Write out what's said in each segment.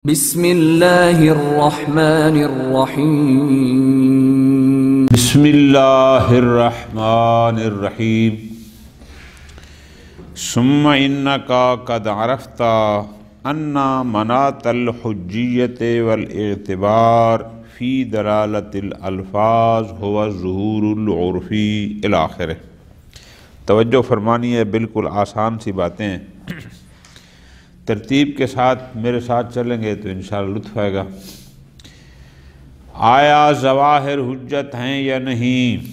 بسم اللہ الرحمن الرحیم بسم اللہ الرحمن الرحیم ثم انکا قد عرفت ان مناط الحجیت والاعتبار فی دلالت الالفاظ هو الظہور العرفی الاخر۔ توجہ فرمانی ہے، بالکل آسان سی باتیں ہیں، ترتیب کے ساتھ میرے ساتھ چلیں گے تو انشاءاللہ لطف آئے گا۔ آیا ظواہر حجت ہیں یا نہیں؟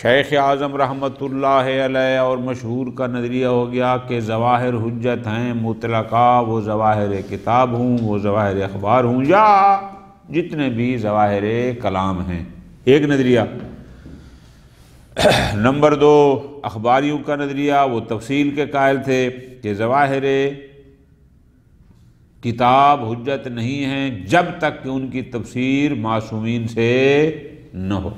شیخ اعظم رحمۃ اللہ علیہ اور مشہور کا نظریہ ہو گیا کہ ظواہر حجت ہیں مطلقہ، وہ ظواہر کتاب ہوں، وہ ظواہر اخبار ہوں، یا جتنے بھی ظواہر کلام ہیں۔ ایک نظریہ۔ نمبر دو، اخباریوں کا نظریہ، وہ تفصیل کے قائل تھے کہ ظواہر کتاب حجت نہیں ہیں جب تک کہ ان کی تفسیر معصومین سے نہ ہو۔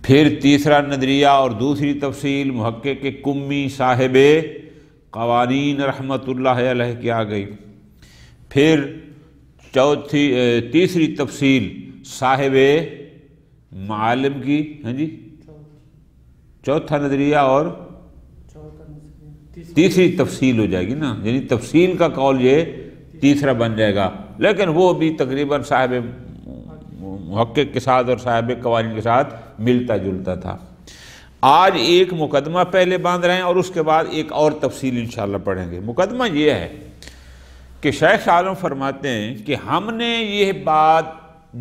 پھر تیسرا نظریہ اور دوسری تفصیل محقق کمی صاحب قوانین رحمۃ اللہ علیہ کی آ گئی۔ پھر تیسری تفصیل صاحب معالم کی، چوتھا نظریہ اور تیسری تفصیل ہو جائے گی نا، یعنی تفصیل کا قول یہ تیسرا بن جائے گا، لیکن وہ بھی تقریباً صاحب محقق کے ساتھ اور صاحب قوانین کے ساتھ ملتا جلتا تھا۔ آج ایک مقدمہ پہلے باندھ رہے ہیں اور اس کے بعد ایک اور تفصیل انشاءاللہ پڑھیں گے۔ مقدمہ یہ ہے کہ شیخ عالم فرماتے ہیں کہ ہم نے یہ بات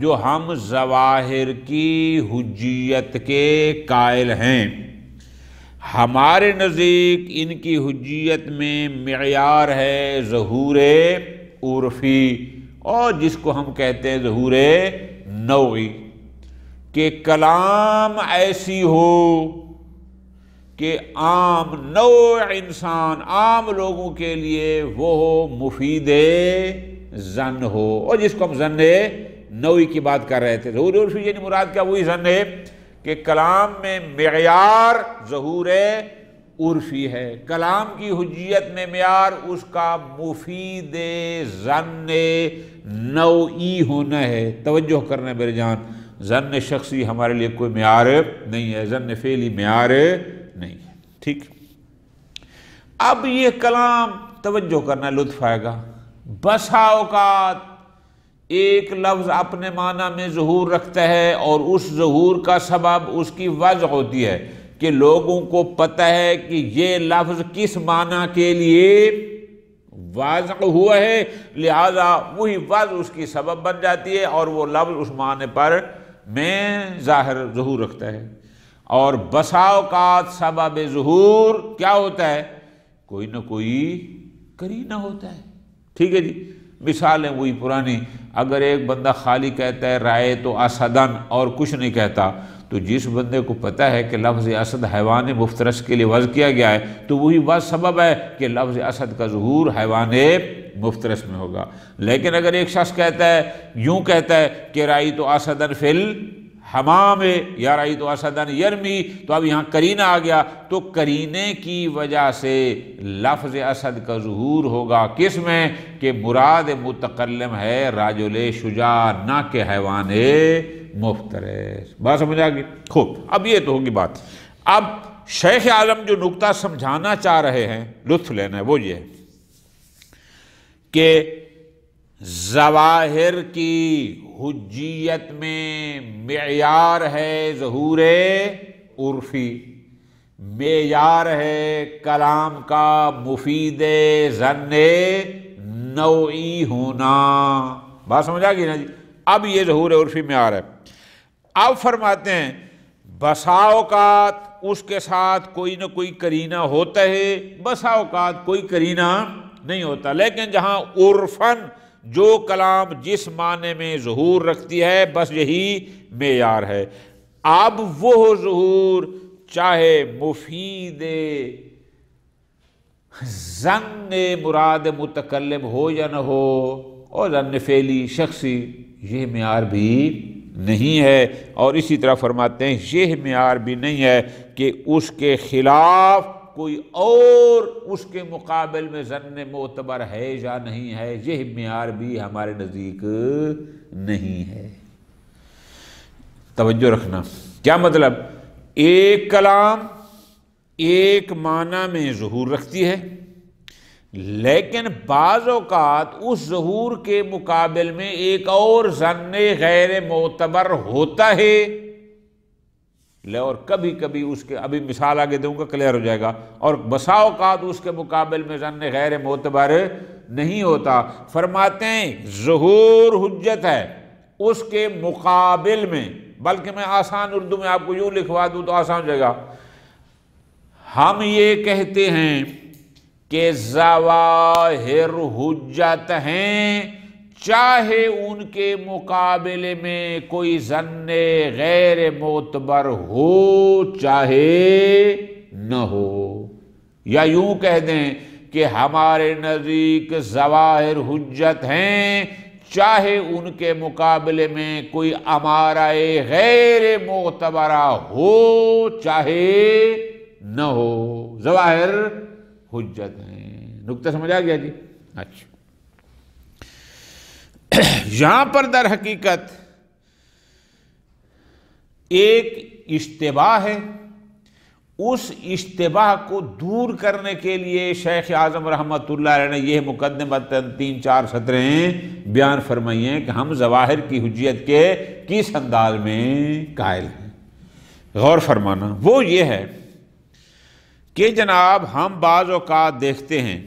جو ہم ظواہر کی حجیت کے قائل ہیں، ہمارے نزدیک ان کی حجیت میں معیار ہے ظہور عرفی، اور جس کو ہم کہتے ہیں ظہور نوعی، کہ کلام ایسی ہو کہ عام نوع انسان، عام لوگوں کے لیے وہ ہو مفید ظن ہو، اور جس کو ہم ظن نوعی کی بات کر رہے تھے۔ ظہور عرفی یعنی مراد کیا؟ وہی ظن ہے کہ کلام میں معیار ظہور عرفی ہے، کلام کی حجیت میں معیار اس کا مفید ظن نوعی ہونا ہے۔ توجہ کرنا میرے جان، ظن شخصی ہمارے لیے کوئی معیار نہیں ہے، ظن فعلی معیار نہیں ہے، ٹھیک۔ اب یہ کلام، توجہ کرنا، لطف آئے گا، بسا اوقات ایک لفظ اپنے معنی میں ظہور رکھتا ہے اور اس ظہور کا سبب اس کی وضع ہوتی ہے کہ لوگوں کو پتہ ہے کہ یہ لفظ کس معنی کے لیے وضع ہوا ہے، لہذا وہی وضع اس کی سبب بن جاتی ہے اور وہ لفظ اس معنی پر میں ظاہر ظہور رکھتا ہے۔ اور بسا اوقات سبب ظہور کیا ہوتا ہے؟ کوئی نہ کوئی قرینہ ہوتا ہے، ٹھیک ہے جی۔ مثال ہے وہی پرانی، اگر ایک بندہ خالی کہتا ہے رائے تو اسدن اور کچھ نہیں کہتا، تو جس بندے کو پتہ ہے کہ لفظ اسد حیوان مفترس کے لیے وضع کیا گیا ہے، تو وہی وضع سبب ہے کہ لفظ اسد کا ظہور حیوان مفترس میں ہوگا۔ لیکن اگر ایک شخص کہتا ہے، یوں کہتا ہے کہ رأیت اسدن فی الحمام یا رأیت اسدن یرمی، تو اب یہاں قرینہ آ گیا، تو قرینے کی وجہ سے لفظ اسد کا ظہور ہوگا کس میں؟ کہ مراد متکلم ہے رجل شجاع، نہ کہ حیوان مفترس۔ بات سمجھ آ گئی؟ خوب، اب یہ تو ہوگی بات۔ اب شیخ عالم جو نقطہ سمجھانا چاہ رہے ہیں، لطف لینا ہے، وہ یہ ہے کہ ظواہر کی حجیت میں معیار ہے ظہور عرفی، معیار ہے کلام کا مفید ظن نوعی ہونا۔ بات سمجھ آ گئی نا جی؟ اب یہ ظہور عرفی معیار ہے۔ اب فرماتے ہیں بسا اوقات اس کے ساتھ کوئی نہ کوئی قرینہ ہوتا ہے، بسا اوقات کوئی قرینہ نہیں ہوتا، لیکن جہاں عرفاً جو کلام جس معنی میں ظہور رکھتی ہے بس یہی معیار ہے۔ اب وہ ظہور چاہے مفید ظن مراد متکلم ہو یا نہ ہو، اور ظن فعلی شخصی، یہ معیار بھی نہیں ہے۔ اور اسی طرح فرماتے ہیں یہ معیار بھی نہیں ہے کہ اس کے خلاف کوئی اور اس کے مقابل میں ظن معتبر ہے یا نہیں ہے، یہ معیار بھی ہمارے نزدیک نہیں ہے۔ توجہ رکھنا، کیا مطلب؟ ایک کلام ایک معنی میں ظہور رکھتی ہے، لیکن بعض اوقات اس ظہور کے مقابل میں ایک اور ظن غیر معتبر ہوتا ہے، اور کبھی کبھی اس کے، ابھی مثال آگے دوں گا کلیئر ہو جائے گا، اور بسا اوقات اس کے مقابل میں ظن غیر معتبر نہیں ہوتا۔ فرماتے ہیں ظہور حجت ہے اس کے مقابل میں، بلکہ میں آسان اردو میں آپ کو یوں لکھوا دوں تو آسان ہو جائے گا۔ ہم یہ کہتے ہیں کہ ظواہر حجت ہیں، چاہے ان کے مقابلے میں کوئی ظن غیر معتبر ہو چاہے نہ ہو، یا یوں کہہ دیں کہ ہمارے نزدیک ظواہر حجت ہیں، چاہے ان کے مقابلے میں کوئی امارہ غیر معتبرہ ہو چاہے نہ ہو، ظواہر حجت ہیں۔ نکتہ سمجھ آ گیا جی؟ اچھا، یہاں پر در حقیقت ایک اشتباہ ہے، اس اشتباہ کو دور کرنے کے لیے شیخ اعظم رحمۃ اللہ علیہ نے یہ مقدمتاً 3-4 سطریں بیان فرمائی ہیں کہ ہم ظواہر کی حجیت کے کس انداز میں قائل ہیں۔ غور فرمانا وہ یہ ہے کہ جناب ہم بعض اوقات دیکھتے ہیں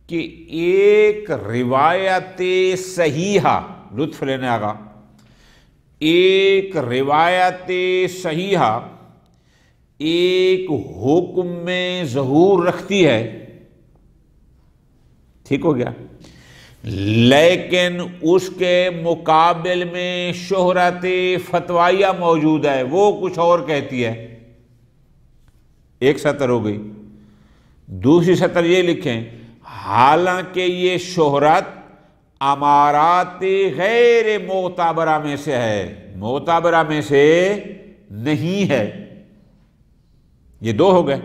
کہ ایک روایت صحیحہ، لطف لینے آگا، ایک روایت صحیحہ ایک حکم میں ظہور رکھتی ہے، ٹھیک ہو گیا، لیکن اس کے مقابل میں شہرت فتویہ موجود ہے، وہ کچھ اور کہتی ہے۔ ایک سطر ہو گئی۔ دوسری سطر یہ لکھیں، حالانکہ یہ شہرت امارات غیر معتبرہ میں سے ہے، معتبرہ میں سے نہیں ہے۔ یہ دو ہو گئے۔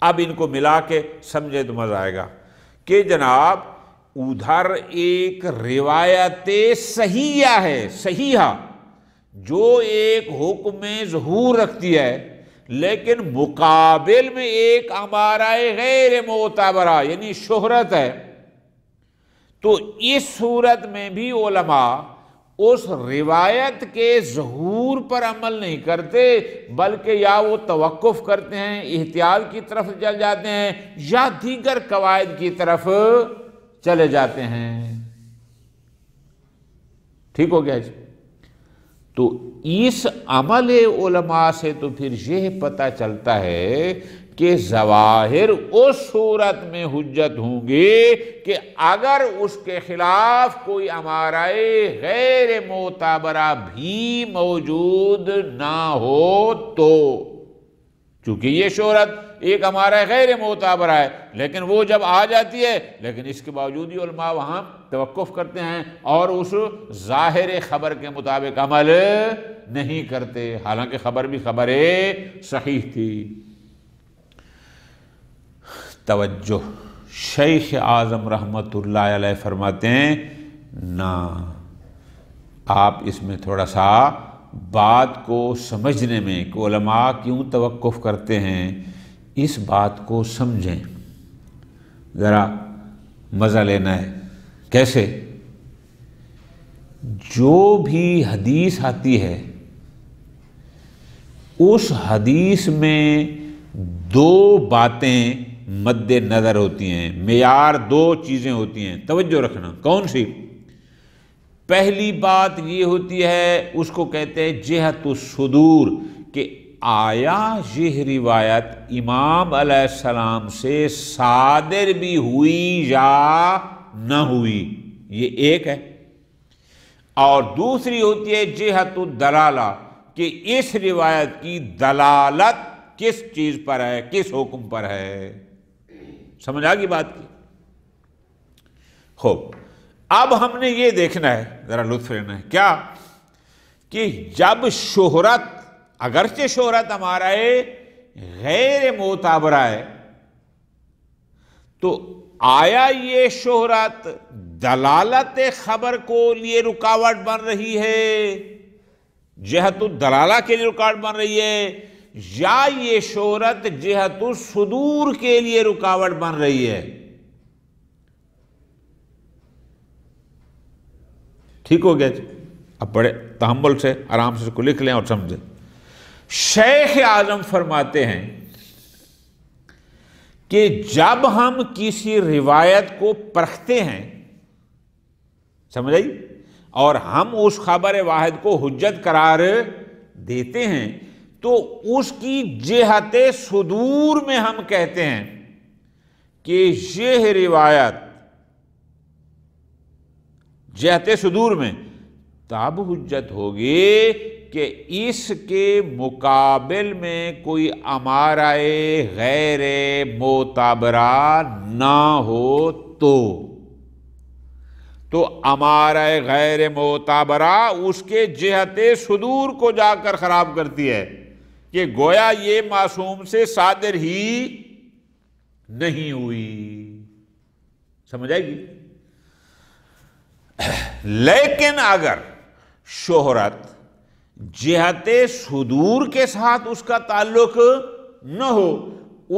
اب ان کو ملا کے سمجھے تو مزہ آئے گا کہ جناب ادھر ایک روایت صحیحہ ہے، صحیحہ، جو ایک حکم میں ظہور رکھتی ہے، لیکن مقابل میں ایک امارہ غیر معتبرہ یعنی شہرت ہے۔ تو اس صورت میں بھی علماء اس روایت کے ظہور پر عمل نہیں کرتے، بلکہ یا وہ توقف کرتے ہیں، احتیاط کی طرف چل جاتے ہیں، یا دیگر قواعد کی طرف چلے جاتے ہیں۔ ٹھیک ہو گیا جی؟ تو اس عمل علماء سے تو پھر یہ پتہ چلتا ہے کہ ظواہر اس صورت میں حجت ہوں گے کہ اگر اس کے خلاف کوئی امارہ غیر معتبرہ بھی موجود نہ ہو تو، چونکہ یہ شہرت ایک امارہ غیر معتبرہ ہے، لیکن وہ جب آ جاتی ہے، لیکن اس کے باوجود ہی علماء وہاں توقف کرتے ہیں اور اس ظاہر خبر کے مطابق عمل نہیں کرتے، حالانکہ خبر بھی خبر صحیح تھی۔ توجہ، شیخ اعظم رحمۃ اللہ علیہ فرماتے ہیں نا، آپ اس میں تھوڑا سا بات کو سمجھنے میں کہ علماء کیوں توقف کرتے ہیں، اس بات کو سمجھیں، ذرا مزہ لینا ہے۔ کیسے؟ جو بھی حدیث آتی ہے اس حدیث میں دو باتیں مد نظر ہوتی ہیں، معیار دو چیزیں ہوتی ہیں، توجہ رکھنا۔ کون سی؟ پہلی بات یہ ہوتی ہے، اس کو کہتے ہیں جہت الصدور، کہ آیا یہ روایت امام علیہ السلام سے صادر بھی ہوئی یا نہ ہوئی، یہ ایک ہے۔ اور دوسری ہوتی ہے جہت الدلالہ، کہ اس روایت کی دلالت کس چیز پر ہے، کس حکم پر ہے۔ سمجھ آ گئی بات کی؟ خوب، اب ہم نے یہ دیکھنا ہے، ذرا لطف لینا ہے، کیا کہ جب شہرت، اگرچہ شہرت ہمارا غیر معتبرہ ہے تو آیا یہ شہرت دلالت خبر کو لیے رکاوٹ بن رہی ہے، جہت الدلالہ کے لیے رکاوٹ بن رہی ہے، یا یہ شہرت جہت الصدور کے لیے رکاوٹ بن رہی ہے؟ ٹھیک ہو گیا جی؟ اب بڑے تحمل سے آرام سے اس کو لکھ لیں اور سمجھیں۔ شیخ اعظم فرماتے ہیں کہ جب ہم کسی روایت کو پرکھتے ہیں، سمجھ آئی، اور ہم اس خبر واحد کو حجت قرار دیتے ہیں تو اس کی جہت صدور میں ہم کہتے ہیں کہ یہ روایت جہت صدور میں تب حجت ہوگی کہ اس کے مقابل میں کوئی امارہ غیر معتبرہ نہ ہو تو امارہ غیر معتبرہ اس کے جہت صدور کو جا کر خراب کرتی ہے کہ گویا یہ معصوم سے صادر ہی نہیں ہوئی۔ سمجھ آئے گی؟ لیکن اگر شہرت جہت صدور کے ساتھ اس کا تعلق نہ ہو،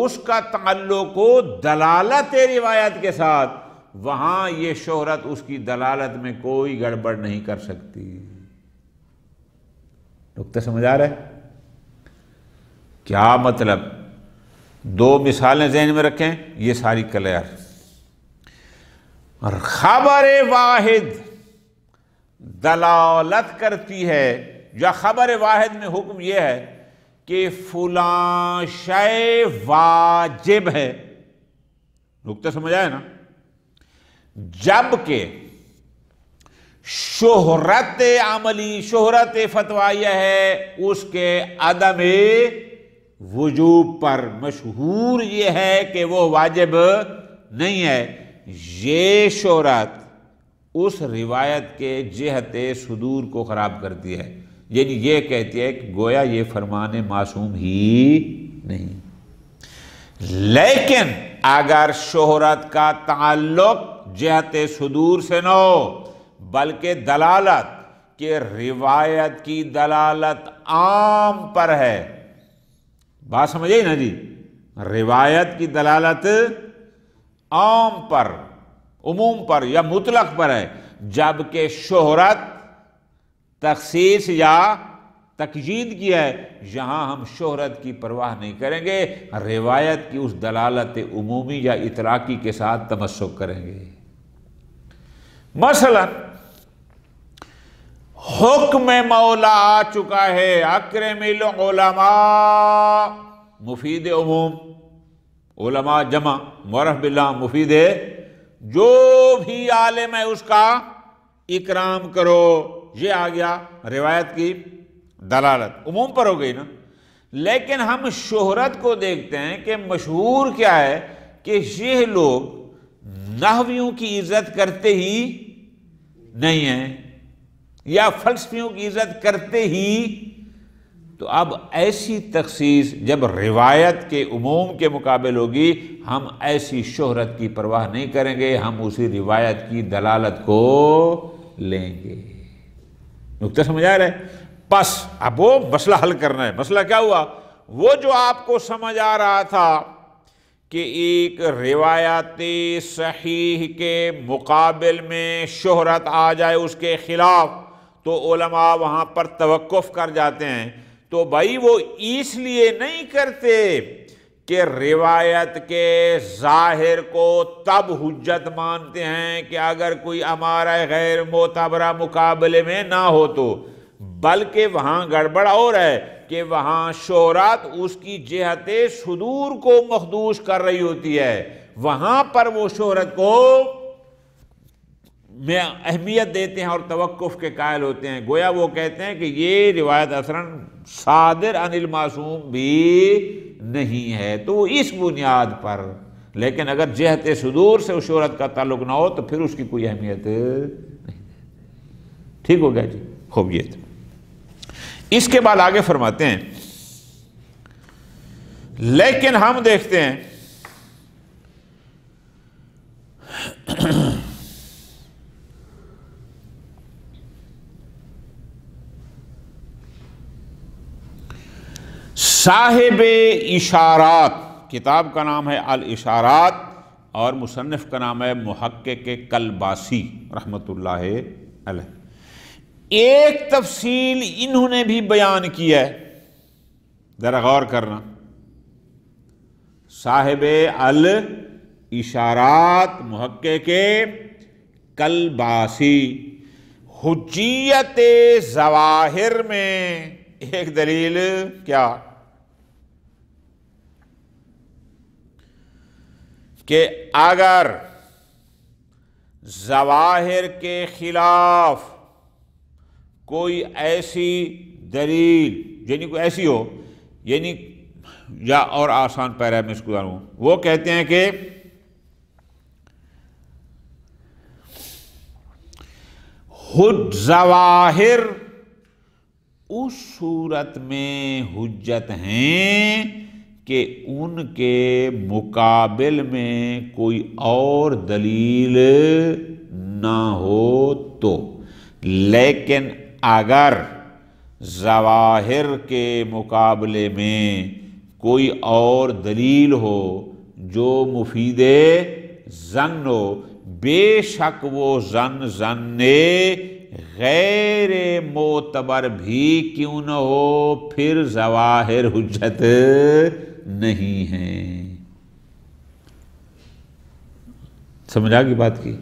اس کا تعلق ہو دلالت روایت کے ساتھ، وہاں یہ شہرت اس کی دلالت میں کوئی گڑبڑ نہیں کر سکتی۔ نقطہ سمجھ آ رہا ہے؟ کیا مطلب؟ دو مثالیں ذہن میں رکھیں، یہ ساری کلیئر۔ خبر واحد دلالت کرتی ہے، یا خبر واحد میں حکم یہ ہے کہ فلاں شے واجب ہے، نقطہ سمجھ آیا نا؟ جبکہ شہرت عملی، شہرت فتویہ ہے اس کے عدم وجوب پر، مشہور یہ ہے کہ وہ واجب نہیں ہے۔ یہ شہرت اس روایت کے جہت صدور کو خراب کرتی ہے، یعنی یہ کہتی ہے کہ گویا یہ فرمان معصوم ہی نہیں۔ لیکن اگر شہرت کا تعلق جہت صدور سے نہ ہو بلکہ دلالت کہ روایت کی دلالت عام پر ہے، بات سمجھے نا جی؟ روایت کی دلالت عام پر، عموم پر یا مطلق پر ہے، جبکہ شہرت تخصیص یا تقیید کی ہے، یہاں ہم شہرت کی پرواہ نہیں کریں گے، روایت کی اس دلالت عمومی یا اطلاقی کے ساتھ تمسک کریں گے۔ مثلا حکم مولا آ چکا ہے، اکرم العلماء، مفید عموم، علماء جمع، معرف باللہ، مفید ہے جو بھی عالم ہے اس کا اکرام کرو، یہ آ گیا روایت کی دلالت، عموم پر ہو گئی نا۔ لیکن ہم شہرت کو دیکھتے ہیں کہ مشہور کیا ہے کہ یہ لوگ نحویوں کی عزت کرتے ہی نہیں ہیں یا فلسفیوں کی عزت کرتے ہی، تو اب ایسی تخصیص جب روایت کے عموم کے مقابل ہوگی، ہم ایسی شہرت کی پرواہ نہیں کریں گے، ہم اسی روایت کی دلالت کو لیں گے۔ نقطہ سمجھ آ رہا ہے؟ بس اب وہ مسئلہ حل کرنا ہے۔ مسئلہ کیا ہوا؟ وہ جو آپ کو سمجھ آ رہا تھا کہ ایک روایت صحیح کے مقابل میں شہرت آ جائے اس کے خلاف تو علماء وہاں پر توقف کر جاتے ہیں، تو بھائی وہ اس لیے نہیں کرتے کہ روایت کے ظاہر کو تب حجت مانتے ہیں کہ اگر کوئی ہمارا غیر معتبرہ مقابلے میں نہ ہو تو، بلکہ وہاں گڑبڑ اور ہے کہ وہاں شہرت اس کی جہت صدور کو مخدوش کر رہی ہوتی ہے، وہاں پر وہ شہرت کو میں اہمیت دیتے ہیں اور توقف کے قائل ہوتے ہیں۔ گویا وہ کہتے ہیں کہ یہ روایت اثراً صادر عن المعصوم بھی نہیں ہے، تو وہ اس بنیاد پر، لیکن اگر جہت صدور سے اس شہرت کا تعلق نہ ہو تو پھر اس کی کوئی اہمیت نہیں۔ ٹھیک ہو گیا جی؟ خوب، یہ تھا۔ اس کے بعد آگے فرماتے ہیں لیکن ہم دیکھتے ہیں صاحب اشارات، کتاب کا نام ہے الاشارات اور مصنف کا نام ہے محقق کلباسی رحمۃ اللہ علیہ، ایک تفصیل انہوں نے بھی بیان کی ہے، ذرا غور کرنا۔ صاحب الاشارات محقق کلباسی حجیت ظواہر میں ایک دلیل کیا کہ اگر ظواہر کے خلاف کوئی ایسی دلیل، یعنی کوئی ایسی ہو، یعنی یا اور آسان پیرا میں اس کو داروں، وہ کہتے ہیں کہ ظواہر اس صورت میں حجت ہیں کہ ان کے مقابل میں کوئی اور دلیل نہ ہو تو، لیکن اگر ظواہر کے مقابلے میں کوئی اور دلیل ہو جو مفید ظن ہو، بے شک وہ ظن غیر معتبر بھی کیوں نہ ہو، پھر ظواہر حجت نہیں ہیں۔ سمجھا کی بات کی؟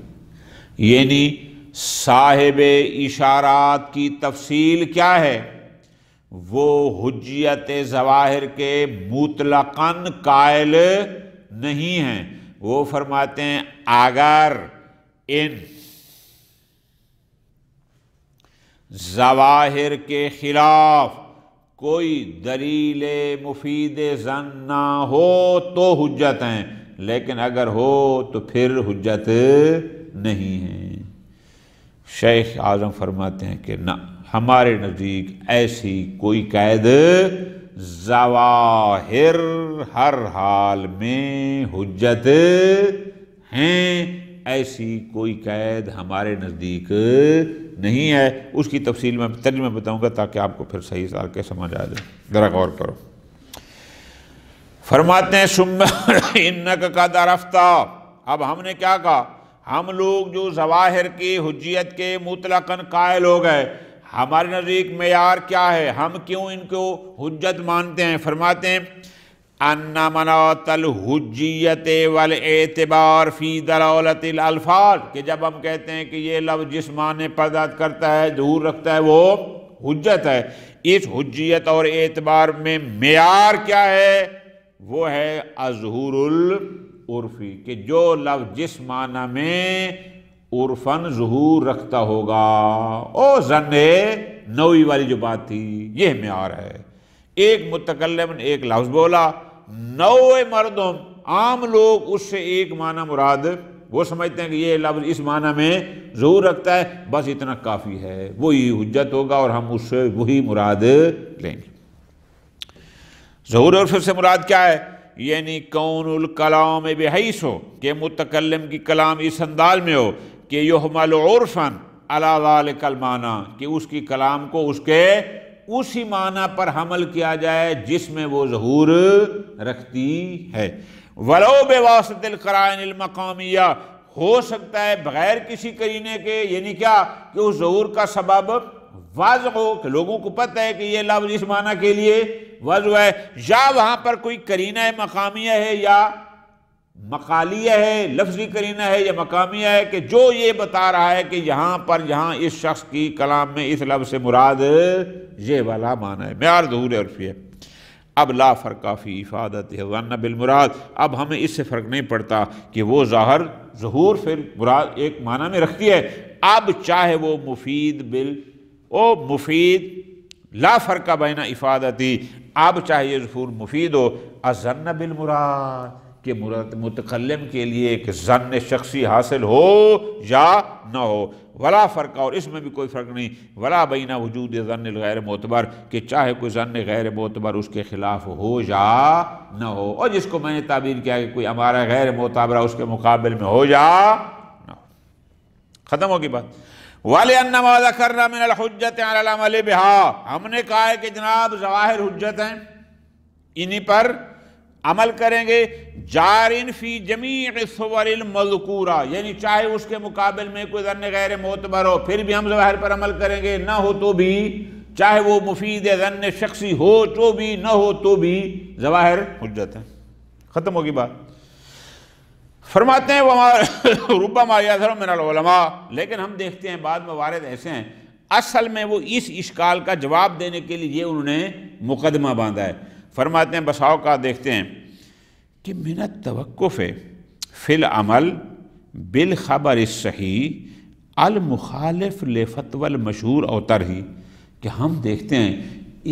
یعنی صاحب اشارات کی تفصیل کیا ہے؟ وہ حجیت ظواہر کے مطلقاً قائل نہیں ہیں، وہ فرماتے ہیں اگر ان ظواہر کے خلاف کوئی دلیل مفید ظن نہ ہو تو حجت ہیں، لیکن اگر ہو تو پھر حجت نہیں ہیں۔ شیخ اعظم فرماتے ہیں کہ نہ، ہمارے نزدیک ایسی کوئی قید ظواہر ہر حال میں حجت ہیں، ایسی کوئی قید ہمارے نزدیک نہیں ہے۔ اس کی تفصیل میں ترجمہ بتاؤں گا تاکہ آپ کو پھر صحیح سار کے سمجھ آ جائے، ذرا غور کرو۔ فرماتے ہیں ثم انک قد عرفت، اب ہم نے کیا کہا؟ ہم لوگ جو ظواہر کی حجیت کے مطلقاً قائل ہو گئے، ہمارے نزدیک معیار کیا ہے، ہم کیوں ان کو حجت مانتے ہیں؟ فرماتے ہیں ان مناط الحجیت والاعتبار فی دلالت الالفاظ، کہ جب ہم کہتے ہیں کہ یہ لفظ جس معنی پردہ کرتا ہے، ظہور رکھتا ہے، وہ حجت ہے، اس حجیت اور اعتبار میں معیار کیا ہے؟ وہ ہے الظہور العرفی، کہ جو لفظ جس معنی میں عرفاً ظہور رکھتا ہوگا، او ظن نوعی والی جو بات تھی، یہ معیار ہے۔ ایک متکلم نے ایک لفظ بولا، نوع مردم عام لوگ اس سے ایک معنی مراد وہ سمجھتے ہیں کہ یہ لفظ اس معنی میں ظہور رکھتا ہے، بس اتنا کافی ہے، وہی حجت ہوگا اور ہم اس سے وہی مراد لیں گے۔ ظہور عرف سے مراد کیا ہے؟ یعنی کون الکلام بحیث ہو کہ متکلم کی کلام اس انداز میں ہو کہ یحمل عرفاً علی ذلک المعنی، کہ اس کی کلام کو اس کے اسی معنی پر حمل کیا جائے جس میں وہ ظہور رکھتی ہے۔ ولو بواسطۃ القرائن المقامیہ، ہو سکتا ہے بغیر کسی قرینے کے، یعنی کیا کہ اس ظہور کا سبب واضح ہو کہ لوگوں کو پتہ ہے کہ یہ لفظ اس معنی کے لیے واضح ہے، یا وہاں پر کوئی قرینہ مقامیہ ہے یا مقالیہ ہے، لفظی قرینہ ہے یا مقامیہ ہے کہ جو یہ بتا رہا ہے کہ یہاں اس شخص کی کلام میں اس لفظ سے مراد یہ والا معنی ہے، معیار ظہور عرفی ہے۔ اب لا فرق فی افادت ظن بالمراد، اب ہمیں اس سے فرق نہیں پڑتا کہ وہ ظاہر ظہور پھر مراد ایک معنی میں رکھتی ہے، اب چاہے وہ مفید لا فرق بین افادتی، اب چاہے یہ ظہور مفید ہو الظن بالمراد، کہ متکلم کے لیے ایک ظن شخصی حاصل ہو یا نہ ہو، ولا فرق، اور اس میں بھی کوئی فرق نہیں، ولا بین وجود ظن الغیر معتبر، کہ چاہے کوئی ظن غیر معتبر اس کے خلاف ہو یا نہ ہو، اور جس کو میں نے تعبیر کیا کہ کوئی ہمارا غیر معتبرہ اس کے مقابل میں ہو یا نہ ہو۔ ختم ہوگی بات۔ وَلِأَنَّ مَا ذَكَرْنَا مِنَ الْحُجَّةِ عَلَى الْعَمَلِ بِهَا، ہم نے کہا ہے کہ جناب ظواہر حجت ہیں، انہی پر عمل کریں گے، جارن فی جمیع الصور المذکورہ، یعنی چاہے اس کے مقابل میں کوئی ظن غیر معتبر ہو پھر بھی ہم ظواہر پر عمل کریں گے، نہ ہو تو بھی، چاہے وہ مفید ظن شخصی ہو تو بھی نہ ہو تو بھی ظواہر حجت ہیں۔ ختم ہوگی بات۔ فرماتے ہیں ربما یظہر من العلماء، لیکن ہم دیکھتے ہیں بعض موارد ایسے ہیں اصل میں وہ اس اشکال کا جواب دینے کے لیے انہوں نے مقدمہ باندھا ہے۔ فرماتے ہیں بسا اوقات دیکھتے ہیں کہ من التوقف فی العمل بالخبر الصحیح المخالف لفتوی المشہور او طرحی، کہ ہم دیکھتے ہیں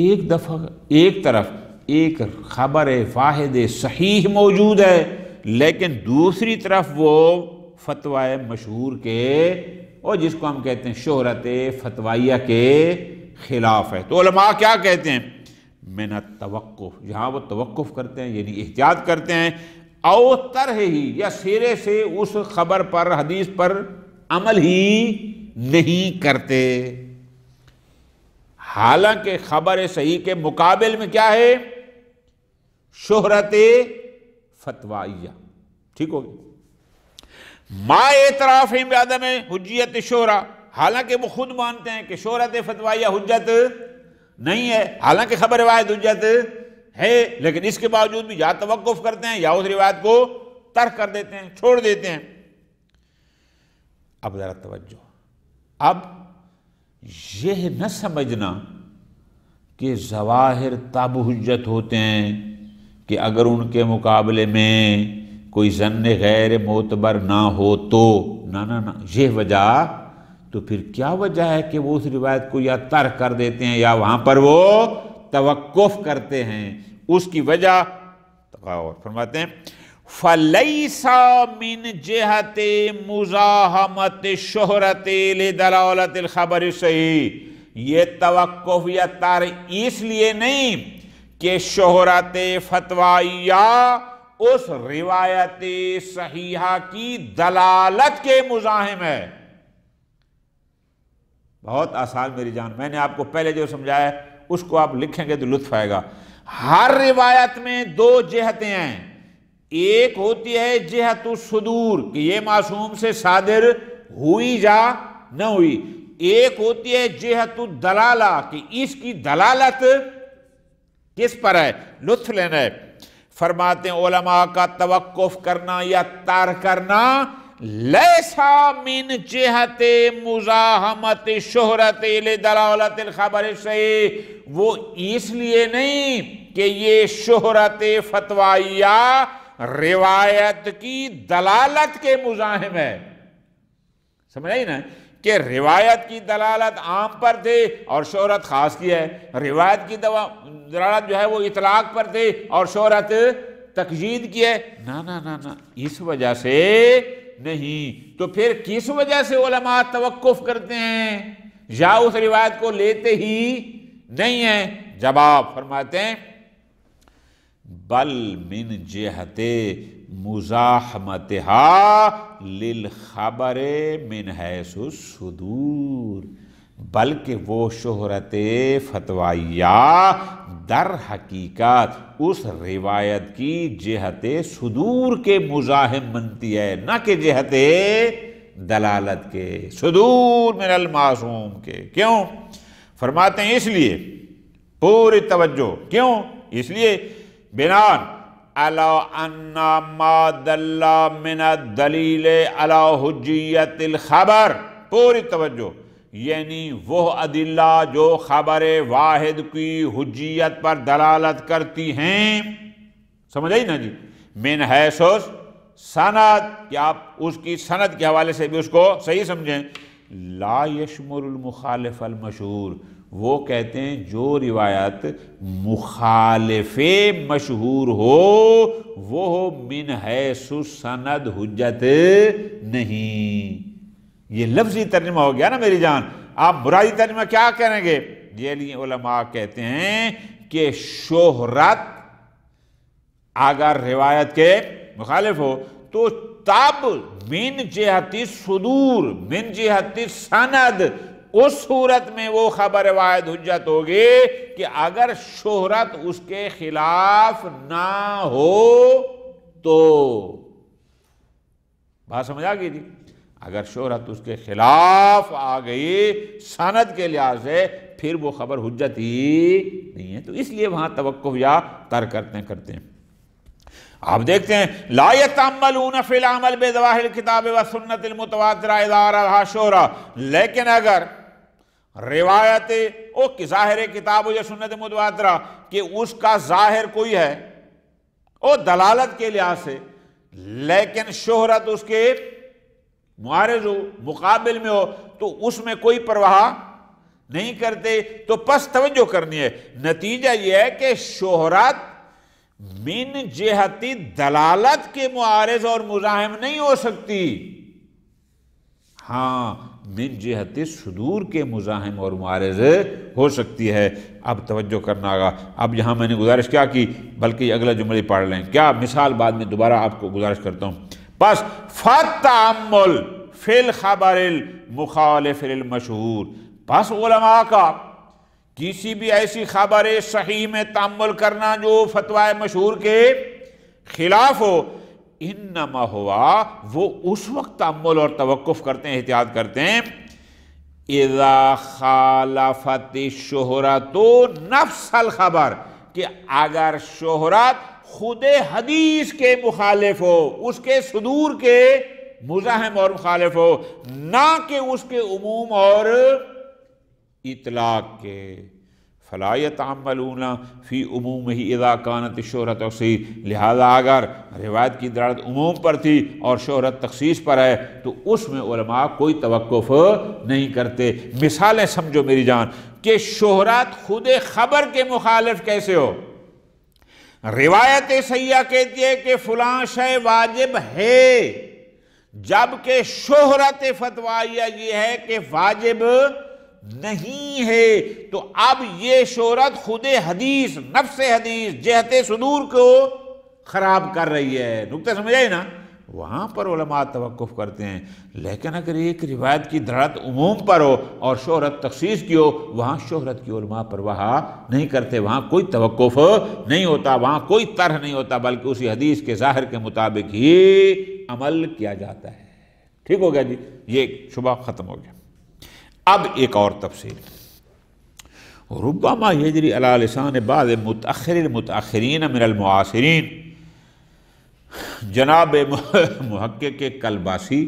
ایک دفعہ ایک طرف ایک خبر واحد صحیح موجود ہے لیکن دوسری طرف وہ فتوی مشہور کے اور جس کو ہم کہتے ہیں شہرت فتویہ کے خلاف ہے۔ تو علماء کیا کہتے ہیں؟ من التوقف، یہاں وہ توقف کرتے ہیں یعنی احتیاط کرتے ہیں، او طرح ہی یا سرے سے اس خبر پر حدیث پر عمل ہی نہیں کرتے، حالانکہ خبر صحیح کے مقابل میں کیا ہے؟ شہرت فتوائیہ۔ ٹھیک ہوگی؟ ما اعتراف بعدم حجیت شہرہ، حالانکہ وہ خود مانتے ہیں کہ شہرت فتوائیہ حجت نہیں ہے، حالانکہ خبر روایت حجت ہے، لیکن اس کے باوجود بھی یا توقف کرتے ہیں یا اس روایت کو ترک کر دیتے ہیں، چھوڑ دیتے ہیں۔ اب ذرا توجہ، اب یہ نہ سمجھنا کہ ظواہر تب حجت ہوتے ہیں کہ اگر ان کے مقابلے میں کوئی ظن غیر معتبر نہ ہو تو، نہ یہ وجہ تو پھر کیا وجہ ہے کہ وہ اس روایت کو یا ترک کر دیتے ہیں یا وہاں پر وہ توقف کرتے ہیں؟ اس کی وجہ فرماتے ہیں فَلَيْسَ مِنْ جِهَةِ مُزَاحَمَةِ الشُّهْرَةِ لِدَلَالَةِ الْخَبَرِ الصَّحِيحِ، یہ توقف یا ترک اس لیے نہیں کہ شہرت فتوائیہ اس روایت صحیحہ کی دلالت کے مزاحم ہے۔ بہت آسان میری جان، میں نے آپ کو پہلے جو سمجھایا ہے اس کو آپ لکھیں گے تو لطف آئے گا۔ ہر روایت میں دو جہتیں ہیں، ایک ہوتی ہے جہت الصدور کہ یہ معصوم سے صادر ہوئی یا نہ ہوئی، ایک ہوتی ہے جہت الدلالہ کہ اس کی دلالت کس پر ہے، لطف لینا ہے۔ فرماتے ہیں علماء کا توقف کرنا یا ترک کرنا لیسا من جہت مزاحمت شہرت لدلالت الخبر الصحیح، وہ اس لیے نہیں کہ یہ شہرت فتوائیہ روایت کی دلالت کے مزاحم ہے۔ سمجھ آئی نا کہ روایت کی دلالت عام پر تھے اور شہرت خاص کی ہے، روایت کی دلالت جو ہے وہ اطلاق پر تھے اور شہرت تقیید کی ہے، نہ اس وجہ سے نہیں۔ تو پھر کس وجہ سے علماء توقف کرتے ہیں یا اس روایت کو لیتے ہی نہیں ہیں؟ جواب فرماتے ہیں بل من جہت مزاحمتہا للخبر من حیث الصدور، بلکہ وہ شہرت فتوائیہ در حقیقت اس روایت کی جہت صدور کے مزاحم بنتی ہے، نہ کہ جہت دلالت کے، صدور من المعصوم کے۔ کیوں؟ فرماتے ہیں اس لیے، پوری توجہ، کیوں؟ اس لیے بنان علی ان ما دل من الدلیل علی حجیت الخبر، پوری توجہ، یعنی وہ ادلہ جو خبر واحد کی حجیت پر دلالت کرتی ہیں، سمجھ آئی نا جی؟ من حیث سند، کہ آپ اس کی سند کے حوالے سے بھی اس کو صحیح سمجھیں، لا یشمل المخالف المشہور، وہ کہتے ہیں جو روایت مخالف مشہور ہو وہ ہو من حیث سند حجت نہیں۔ یہ لفظی ترجمہ ہو گیا نا میری جان، آپ برائی ترجمہ کیا کریں گے؟ یہ لیے علماء کہتے ہیں کہ شہرت اگر روایت کے مخالف ہو تو تب من جہت صدور، من جہت سند، اس صورت میں وہ خبر واحد حجت ہوگی کہ اگر شہرت اس کے خلاف نہ ہو تو۔ بات سمجھ آ گئی جی؟ اگر شہرت اس کے خلاف آ گئی سند کے لحاظ سے پھر وہ خبر حجت ہی نہیں ہے، تو اس لیے وہاں توقف یا ترک کرتے ہیں۔ آپ دیکھتے ہیں لا یتعملون فی العمل بظواہر الکتاب والسنت المتواترہ اذا رہا شہرہ، لیکن اگر روایت کی ظاہر کتاب یا سنت متواترہ کہ اس کا ظاہر کوئی ہے او دلالت کے لحاظ سے، لیکن شہرت اس کے معارض ہو، مقابل میں ہو، تو اس میں کوئی پرواہ نہیں کرتے، تو پس توجہ کرنی ہے۔ نتیجہ یہ ہے کہ شہرت من جہتی دلالت کے معارض اور مزاحم نہیں ہو سکتی، ہاں من جہت صدور کے مزاحم اور معارض ہو سکتی ہے۔ اب توجہ کرنا ہوگا، اب یہاں میں نے گزارش کیا کی، بلکہ اگلا جملے پڑھ لیں، کیا مثال بعد میں دوبارہ آپ کو گزارش کرتا ہوں۔ پس فَالتَّأَمُّلُ فِي الْخَبَرِ الْمُخَالِفِ لِلْمَشْهُورِ، پس علماء کا کسی بھی ایسی خبر صحیح میں تأمل کرنا جو فتویٰ مشہور کے خلاف ہو، انما ہوا وہ اس وقت تأمل اور توقف کرتے ہیں، احتیاط کرتے ہیں، اذا خالفت الشہرۃ نفس الخبر، کہ اگر شہرت خود حدیث کے مخالف ہو، اس کے صدور کے مزاحم اور مخالف ہو، نہ کہ اس کے عموم اور اطلاق کے۔ فلا يتعملون فی عمومہ اذا کانت الشہرۃ تخصیص، لہذا اگر روایت کی دلالت عموم پر تھی اور شہرت تخصیص پر ہے تو اس میں علماء کوئی توقف نہیں کرتے۔ مثالیں سمجھو میری جان کہ شہرت خود خبر کے مخالف کیسے ہو؟ روایت صحیحہ کہتی ہے کہ فلاں شے واجب ہے، جبکہ شہرت فتویہ یہ ہے کہ واجب نہیں ہے، تو اب یہ شہرت خود حدیث، نفس حدیث، جہت صدور کو خراب کر رہی ہے۔ نکتہ سمجھ آئی نا؟ وہاں پر علماء توقف کرتے ہیں، لیکن اگر ایک روایت کی دلالت عموم پر ہو اور شہرت تخصیص کی ہو، وہاں شہرت کی علماء پرواہ نہیں کرتے، وہاں کوئی توقف نہیں ہوتا، وہاں کوئی طرح نہیں ہوتا، بلکہ اسی حدیث کے ظاہر کے مطابق ہی عمل کیا جاتا ہے۔ ٹھیک ہو گیا جی؟ یہ شبہ ختم ہو گیا۔ اب ایک اور تفصیل، ربما یجری علی لسان بعض متأخر المتأخرین من المعاصرین، جناب محقق کلباسی،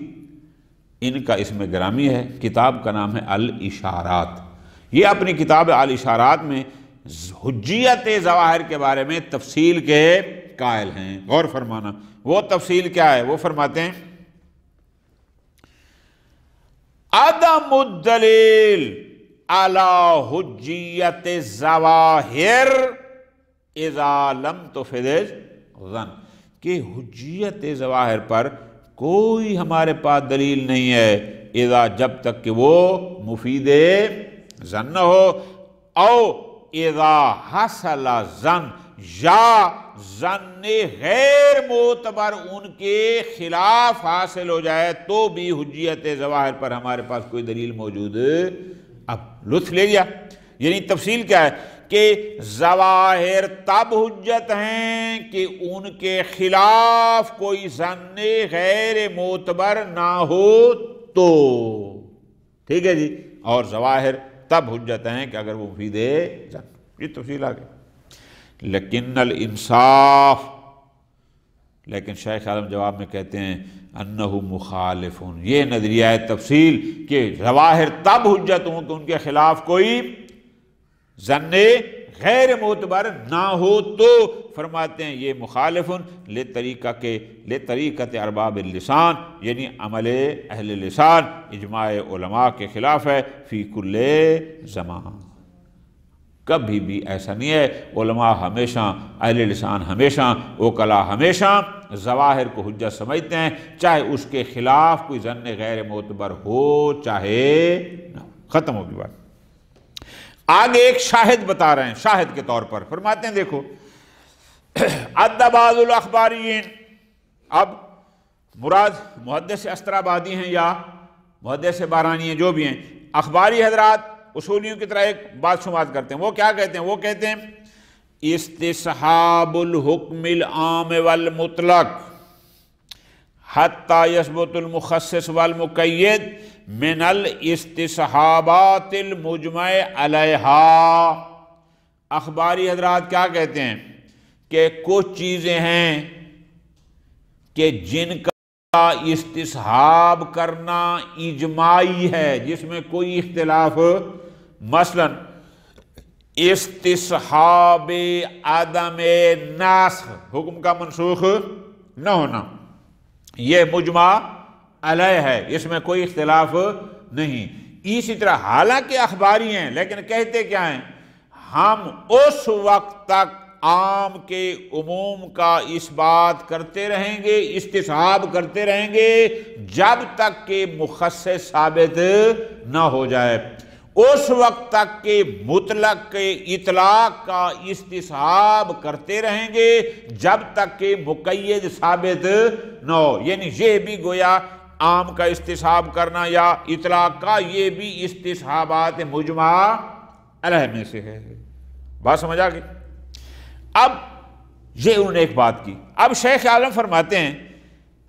ان کا اسم گرامی ہے، کتاب کا نام ہے الاشارات، یہ اپنی کتاب الاشارات میں حجیت ظواہر کے بارے میں تفصیل کے قائل ہیں۔ غور فرمانا، وہ تفصیل کیا ہے؟ وہ فرماتے ہیں عدم الدلیل علی حجیت ظواہر اذا لم تفد الظن، کہ حجیت ظواہر پر کوئی ہمارے پاس دلیل نہیں ہے، اذا جب تک کہ وہ مفید ظن نہ ہو، او اذا حصل ظن، یا ظن غیر معتبر ان کے خلاف حاصل ہو جائے تو بھی حجیت ظواہر پر ہمارے پاس کوئی دلیل موجود۔ اب لطف لے لیا، یعنی تفصیل کیا ہے کہ ظواہر تب حجت ہیں کہ ان کے خلاف کوئی ظن غیر معتبر نہ ہو تو، ٹھیک ہے جی، اور ظواہر تب حجت ہیں کہ اگر وہ مفید ظن۔ یہ تفصیل آ گئی۔ لیکن الانصاف، لیکن شیخ عالم جواب میں کہتے ہیں انہ مخالف، یہ نظریہ ہے تفصیل کہ ظواہر تب حجت ہوں کہ ان کے خلاف کوئی ظن غیر معتبر نہ ہو تو فرماتے ہیں یہ مخالف لطریقت ارباب اللسان، یعنی عمل اہل لسان اجماع علماء کے خلاف ہے، فی کل زمان۔ کبھی بھی ایسا نہیں ہے، علماء ہمیشہ، اہل لسان ہمیشہ، وکلا ہمیشہ ظواہر کو حجت سمجھتے ہیں، چاہے اس کے خلاف کوئی ظن غیر معتبر ہو چاہے نہ ہو۔ ختم ہوگی بات۔ آگے ایک شاہد بتا رہے ہیں، شاہد کے طور پر فرماتے ہیں دیکھو عد بعض الاخبارین، اب مراد محدث استرابادی ہیں یا محدث بارانی ہیں، جو بھی ہیں، اخباری حضرات اصولیوں کی طرح ایک بات شمار کرتے ہیں۔ وہ کیا کہتے ہیں؟ وہ کہتے ہیں استصحاب الحکم العام والمطلق حتی یثبت المخصص والمقید من الاستصحابات المجمع علیہا۔ اخباری حضرات کیا کہتے ہیں کہ کچھ چیزیں ہیں کہ جن کا استصحاب کرنا اجماعی ہے، جس میں کوئی اختلاف، مثلا استصحاب عدم ناسخ، حکم کا منسوخ نہ ہونا، یہ مجمع علیہ ہے، اس میں کوئی اختلاف نہیں۔ اسی طرح حالانکہ اخباری ہیں لیکن کہتے کیا ہیں؟ ہم اس وقت تک عام کے عموم کا اس بات کرتے رہیں گے، استصحاب کرتے رہیں گے جب تک کہ مخصص ثابت نہ ہو جائے، اس وقت تک کہ مطلق کے اطلاق کا استصحاب کرتے رہیں گے جب تک کہ مقید ثابت نہ ہو۔ یعنی یہ بھی گویا عام کا استصحاب کرنا یا اطلاق کا، یہ بھی استصحابات مجمع علیہ میں سے ہے۔ بات سمجھ آ گئی؟ اب یہ انہوں نے ایک بات کی، اب شیخ عالم فرماتے ہیں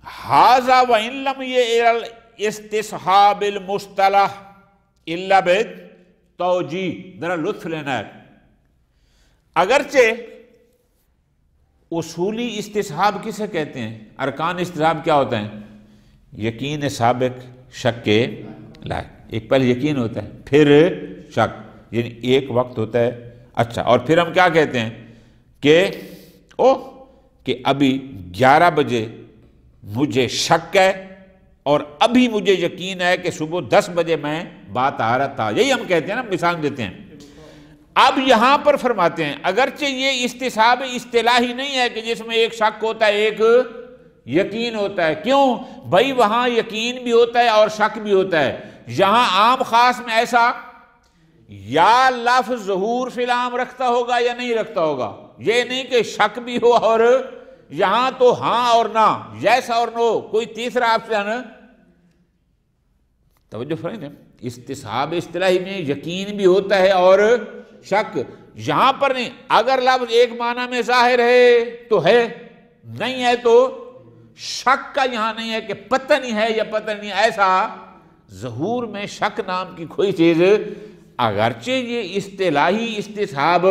ھذا وإن لم يَرَ الاستصحاب المصطلح الا بالتوجیہ، ذرا لطف لینا ہے۔ اگرچہ اصولی استصحاب کسے کہتے ہیں؟ ارکان استصحاب کیا ہوتا ہے؟ یقین سابق، شک کے لائق۔ ایک پہلے یقین ہوتا ہے پھر شک، یعنی ایک وقت ہوتا ہے۔ اچھا، اور پھر ہم کیا کہتے ہیں کہ ابھی 11 بجے مجھے شک ہے اور ابھی مجھے یقین ہے کہ صبح 10 بجے میں بات آ رہا تھا، یہی ہم کہتے ہیں نا، مثال دیتے ہیں۔ اب یہاں پر فرماتے ہیں اگرچہ یہ استصحاب اصطلاحی نہیں ہے کہ جس میں ایک شک ہوتا ہے ایک یقین ہوتا ہے، کیوں بھائی؟ وہاں یقین بھی ہوتا ہے اور شک بھی ہوتا ہے۔ یہاں عام خاص میں ایسا یا لفظ ظہور فی العام رکھتا ہوگا یا نہیں رکھتا ہوگا، یہ نہیں کہ شک بھی ہو اور یہاں تو ہاں اور نہ، یس اور نو، کوئی تیسرا آپشن۔ توجہ فرمائیں، استصحاب اصطلاحی میں یقین بھی ہوتا ہے اور شک، یہاں پر نہیں۔ اگر لفظ ایک معنی میں ظاہر ہے تو ہے، نہیں ہے تو شک کا یہاں نہیں ہے کہ پتہ نہیں ہے یا پتہ نہیں، ایسا ظہور میں شک نام کی کوئی چیز، اگرچہ یہ اصطلاحی استصحاب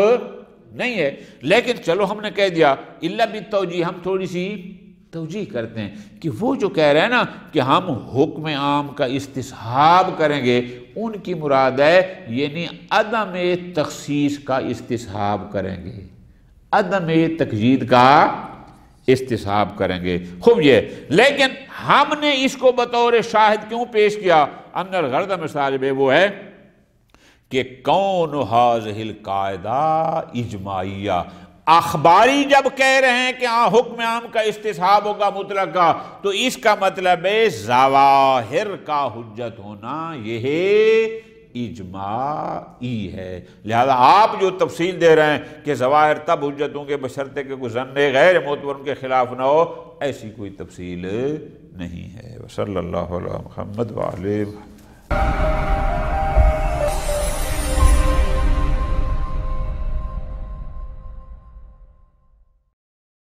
نہیں ہے لیکن چلو ہم نے کہہ دیا الا بالتوجیہ، ہم تھوڑی سی توجیہ کرتے ہیں کہ وہ جو کہہ رہے ہیں نا کہ ہم حکم عام کا استصحاب کریں گے، ان کی مراد ہے یعنی عدم تخصیص کا استصحاب کریں گے، عدم تقیید کا استصحاب کریں گے۔ خوب یہ، لیکن ہم نے اس کو بطور شاہد کیوں پیش کیا؟ ان الغرض مثال بے وہ ہے کہ کون ھذہ القاعدہ اجماعیہ، اخباری جب کہہ رہے ہیں کہ ہاں حکم عام کا استصحاب ہوگا مطلق کا، تو اس کا مطلب ہے ظواہر کا حجت ہونا یہ اجماعی ہے۔ لہذا آپ جو تفصیل دے رہے ہیں کہ ظواہر تب حجت ہوں گے بشرطے کہ کوئی ظن غیر معتبر ان کے خلاف نہ ہو، ایسی کوئی تفصیل نہیں ہے۔ وصلی اللہ علی محمد وعلیہ